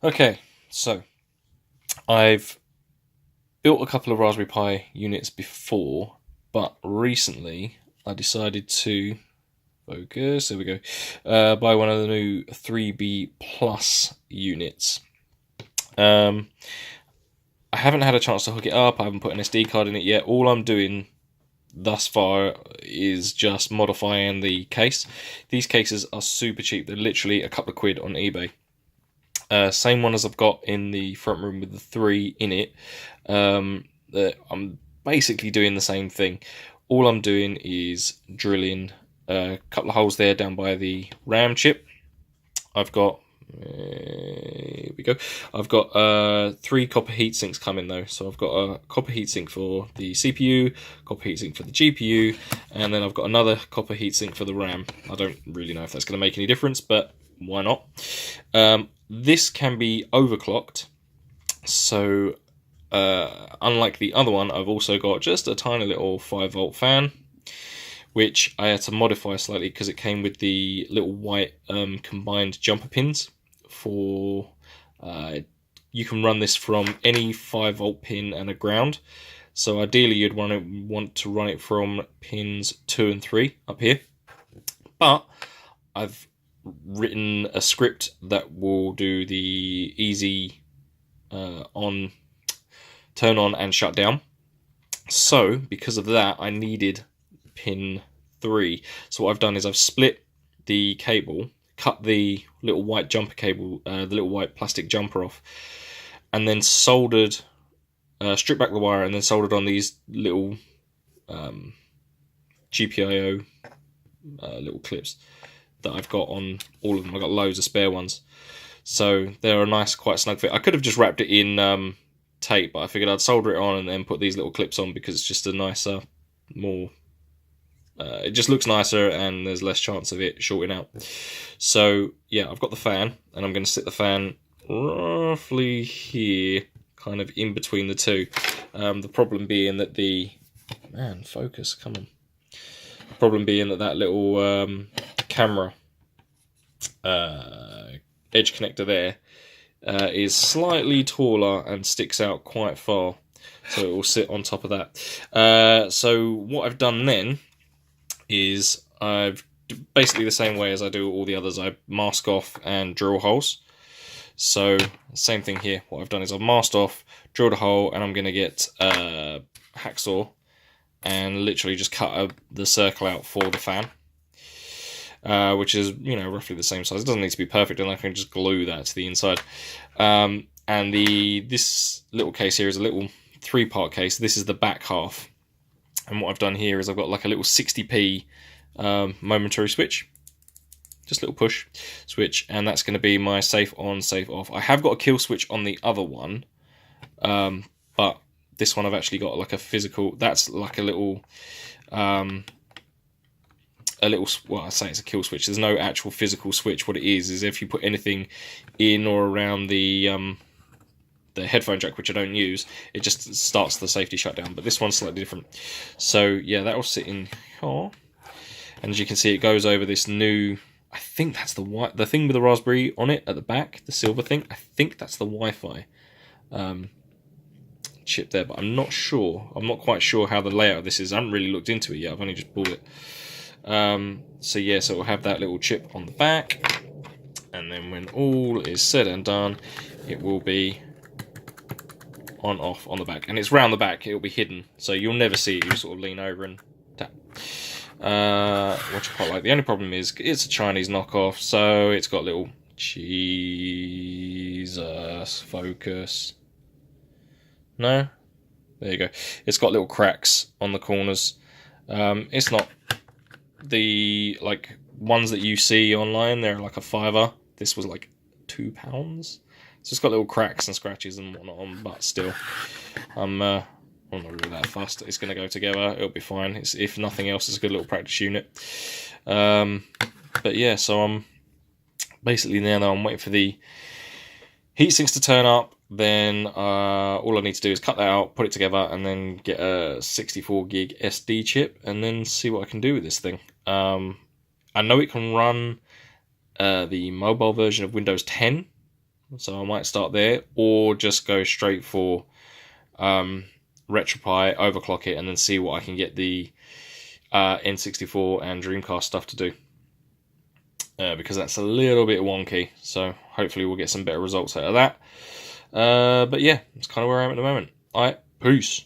Okay, so I've built a couple of Raspberry Pi units before, but recently I decided to focus. There we go. Buy one of the new 3B Plus units. I haven't had a chance to hook it up. I haven't put an SD card in it yet. All I'm doing thus far is just modifying the case. These cases are super cheap. They're literally a couple of quid on eBay. Same one as I've got in the front room with the 3 in it. I'm basically doing the same thing. All I'm doing is drilling a couple of holes there down by the RAM chip. I've got here we go. I've got 3 copper heat sinks coming though. So I've got a copper heatsink for the CPU, copper heatsink for the GPU, and then I've got another copper heatsink for the RAM. I don't really know if that's going to make any difference, but why not? This can be overclocked, so unlike the other one, I've also got just a tiny little 5-volt fan, which I had to modify slightly because it came with the little white combined jumper pins for you can run this from any 5-volt pin and a ground. So ideally you'd want to run it from pins 2 and 3 up here, but I've written a script that will do the easy turn on and shut down. So because of that, I needed pin 3. So what I've done is I've split the cable, cut the little white jumper cable, the little white plastic jumper off, and then soldered, stripped back the wire, and then soldered on these little GPIO little clips that I've got on all of them. I've got loads of spare ones, so they're a nice, quite snug fit. I could have just wrapped it in tape, but I figured I'd solder it on and then put these little clips on because it's just a nicer, more it just looks nicer and there's less chance of it shorting out. So yeah, I've got the fan, and I'm going to sit the fan roughly here, kind of in between the two. The problem being that focus, come on. The problem being that little camera edge connector there is slightly taller and sticks out quite far, so it will sit on top of that. So what I've done then is I've basically the same way as I do all the others. I mask off and drill holes. So same thing here. What I've done is I've masked off, drilled a hole, and I'm going to get a hacksaw and literally just cut the circle out for the fan, which is, roughly the same size. It doesn't need to be perfect, and I can just glue that to the inside. And this little case here is a little 3-part case. This is the back half. And what I've done here is I've got like a little 60p momentary switch, just a little push switch, and that's going to be my safe on, safe off. I have got a kill switch on the other one, but this one I've actually got like a physical. That's like a little, well, I say it's a kill switch. There's no actual physical switch. What it is if you put anything in or around the headphone jack, which I don't use, it just starts the safety shutdown. But this one's slightly different. So yeah, that will sit in here, and as you can see, it goes over this new. I think that's the thing with the Raspberry on it at the back, the silver thing. I think that's the Wi-Fi chip there, but I'm not sure. I'm not quite sure how the layout of this is. I haven't really looked into it yet. I've only just bought it. So yeah, so we'll have that little chip on the back, and then when all is said and done, it will be on off on the back, and it's round the back. It'll be hidden, so you'll never see it. You sort of lean over and tap. Which I quite like. The only problem is it's a Chinese knockoff, so it's got little Jesus focus. No, there you go. It's got little cracks on the corners. It's not the ones that you see online. They're like a £5. This was like £2. So it's got little cracks and scratches and whatnot on, but still, I'm not really that fussed. It's going to go together. It'll be fine. If nothing else, it's a good little practice unit. But yeah, so I'm basically now I'm waiting for the heat sinks to turn up. Then all I need to do is cut that out, put it together, and then get a 64 gig SD chip, and then see what I can do with this thing. I know it can run the mobile version of Windows 10. so I might start there, or just go straight for RetroPie, overclock it, and then see what I can get the N64 and Dreamcast stuff to do. Because that's a little bit wonky, so hopefully we'll get some better results out of that. But yeah, that's kind of where I am at the moment. Alright, peace.